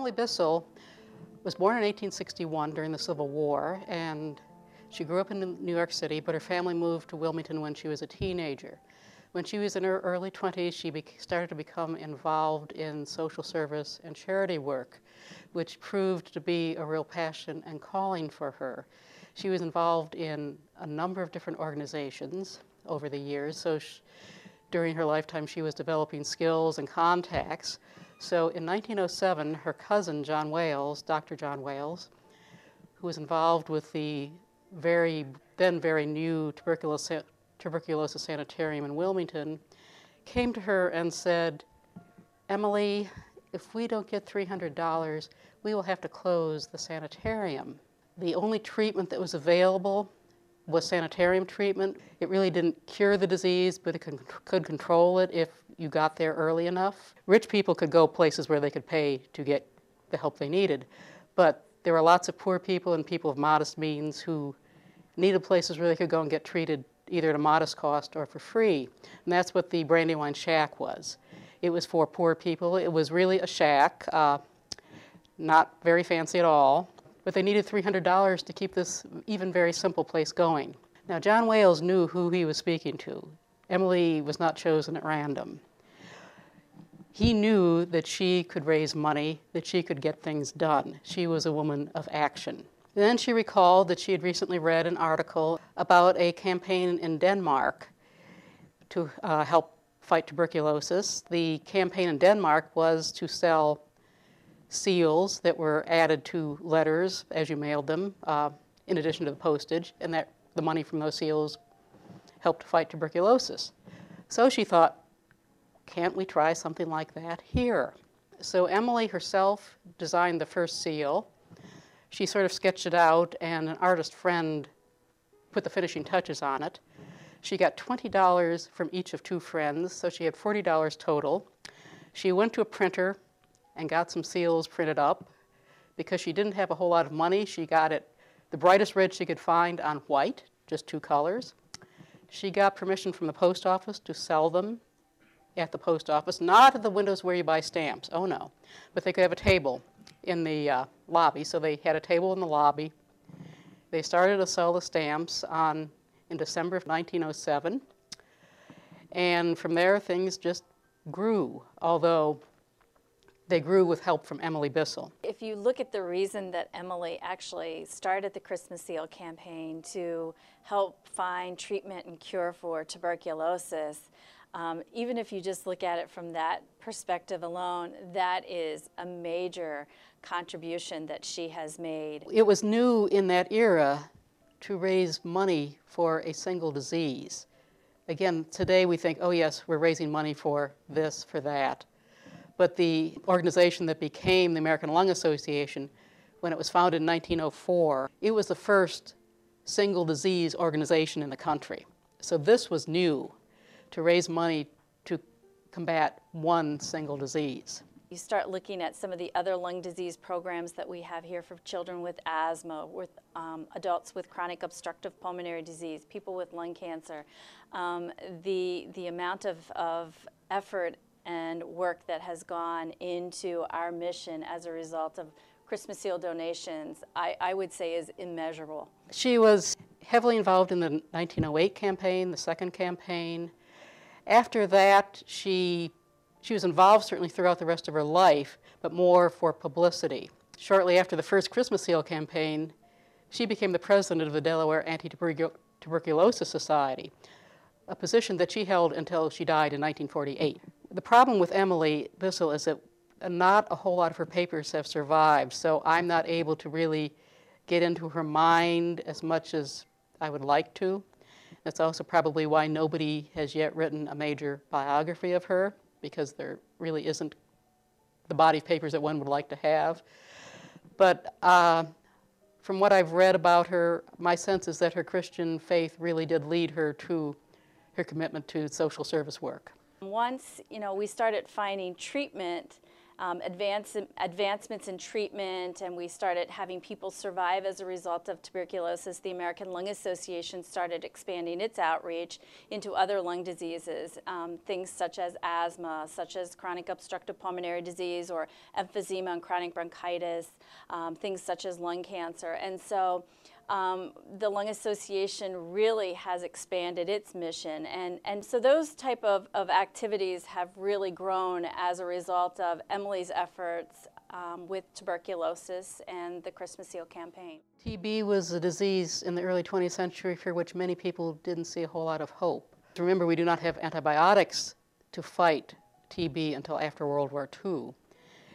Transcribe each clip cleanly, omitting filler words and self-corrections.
Emily Bissell was born in 1861 during the Civil War, and she grew up in New York City, but her family moved to Wilmington when she was a teenager. When she was in her early 20s, she started to become involved in social service and charity work, which proved to be a real passion and calling for her. She was involved in a number of different organizations over the years, so during her lifetime she was developing skills and contacts. So in 1907, her cousin, John Wales, Dr. John Wales, who was involved with the then very new tuberculosis sanitarium in Wilmington, came to her and said, "Emily, if we don't get $300, we will have to close the sanitarium." The only treatment that was available was sanitarium treatment. It really didn't cure the disease, but it could control it if you got there early enough. Rich people could go places where they could pay to get the help they needed, but there were lots of poor people and people of modest means who needed places where they could go and get treated either at a modest cost or for free. And that's what the Brandywine Shack was. It was for poor people. It was really a shack, not very fancy at all, but they needed $300 to keep this even very simple place going. Now, John Wales knew who he was speaking to. Emily was not chosen at random. He knew that she could raise money, that she could get things done. She was a woman of action. Then she recalled that she had recently read an article about a campaign in Denmark to help fight tuberculosis. The campaign in Denmark was to sell seals that were added to letters as you mailed them, in addition to the postage, and that the money from those seals helped to fight tuberculosis. So she thought, can't we try something like that here? So Emily herself designed the first seal. She sort of sketched it out, and an artist friend put the finishing touches on it. She got $20 from each of two friends, so she had $40 total. She went to a printer and got some seals printed up. Because she didn't have a whole lot of money, she got it the brightest red she could find on white, just two colors. She got permission from the post office to sell them at the post office, not at the windows where you buy stamps, oh no, but they could have a table in the lobby, so they had a table in the lobby. They started to sell the stamps in December of 1907, and from there things just grew, although they grew with help from Emily Bissell. If you look at the reason that Emily actually started the Christmas Seal campaign to help find treatment and cure for tuberculosis, even if you just look at it from that perspective alone, that is a major contribution that she has made. It was new in that era to raise money for a single disease. Again, today we think, oh yes, we're raising money for this, for that. But the organization that became the American Lung Association, when it was founded in 1904, it was the first single disease organization in the country. So this was new, to raise money to combat one single disease. You start looking at some of the other lung disease programs that we have here for children with asthma, with adults with chronic obstructive pulmonary disease, people with lung cancer. The amount of effort and work that has gone into our mission as a result of Christmas Seal donations, I would say is immeasurable. She was heavily involved in the 1908 campaign, the second campaign. After that, she was involved certainly throughout the rest of her life, but more for publicity. Shortly after the first Christmas Seal campaign, she became the president of the Delaware Anti-Tuberculosis Society, a position that she held until she died in 1948. The problem with Emily Bissell is that not a whole lot of her papers have survived, so I'm not able to really get into her mind as much as I would like to. That's also probably why nobody has yet written a major biography of her, because there really isn't the body of papers that one would like to have. But from what I've read about her, my sense is that her Christian faith really did lead her to her commitment to social service work. Once we started finding treatment advancements in treatment, and we started having people survive as a result of tuberculosis. The American Lung Association started expanding its outreach into other lung diseases, things such as asthma, such as chronic obstructive pulmonary disease or emphysema and chronic bronchitis, things such as lung cancer. And so the Lung Association really has expanded its mission, and so those type of activities have really grown as a result of Emily's efforts with tuberculosis and the Christmas Seal campaign. TB was a disease in the early 20th century for which many people didn't see a whole lot of hope. Remember, we do not have antibiotics to fight TB until after World War II,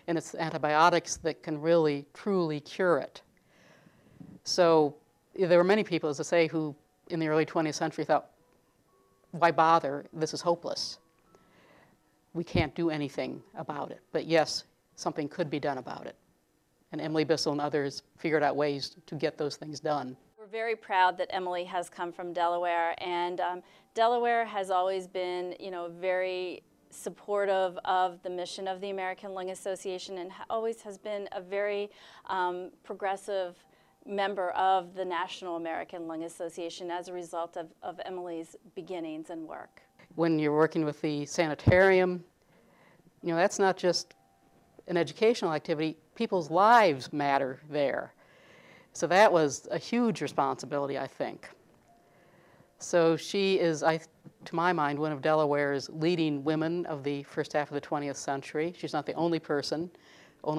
and it's antibiotics that can really, truly cure it. So there were many people, as I say, who in the early 20th century thought, why bother? This is hopeless. We can't do anything about it. But yes, something could be done about it. And Emily Bissell and others figured out ways to get those things done. We're very proud that Emily has come from Delaware, and Delaware has always been, very supportive of the mission of the American Lung Association, and always has been a very progressive member of the National American Lung Association as a result of Emily's beginnings and work. When you're working with the sanitarium, that's not just an educational activity. People's lives matter there. So that was a huge responsibility, I think. So she is, to my mind, one of Delaware's leading women of the first half of the 20th century. She's not the only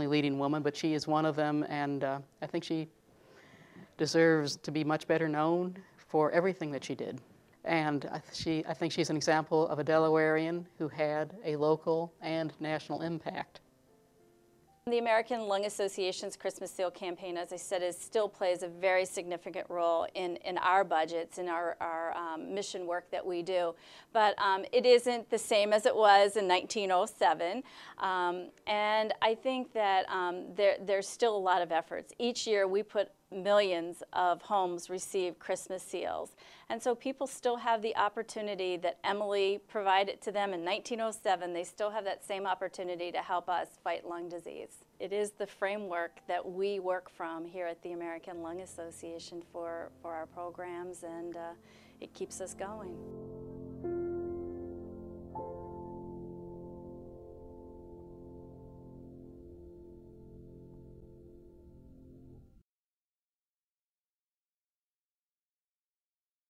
leading woman, but she is one of them, and I think she deserves to be much better known for everything that she did. And I think she's an example of a Delawarean who had a local and national impact. The American Lung Association's Christmas Seal campaign, as I said, still plays a very significant role in our budgets, in our mission work that we do. But it isn't the same as it was in 1907. And I think that there's still a lot of efforts. Each year we put millions of homes receive Christmas seals. And so people still have the opportunity that Emily provided to them in 1907. They still have that same opportunity to help us fight lung disease. It is the framework that we work from here at the American Lung Association for our programs, and it keeps us going.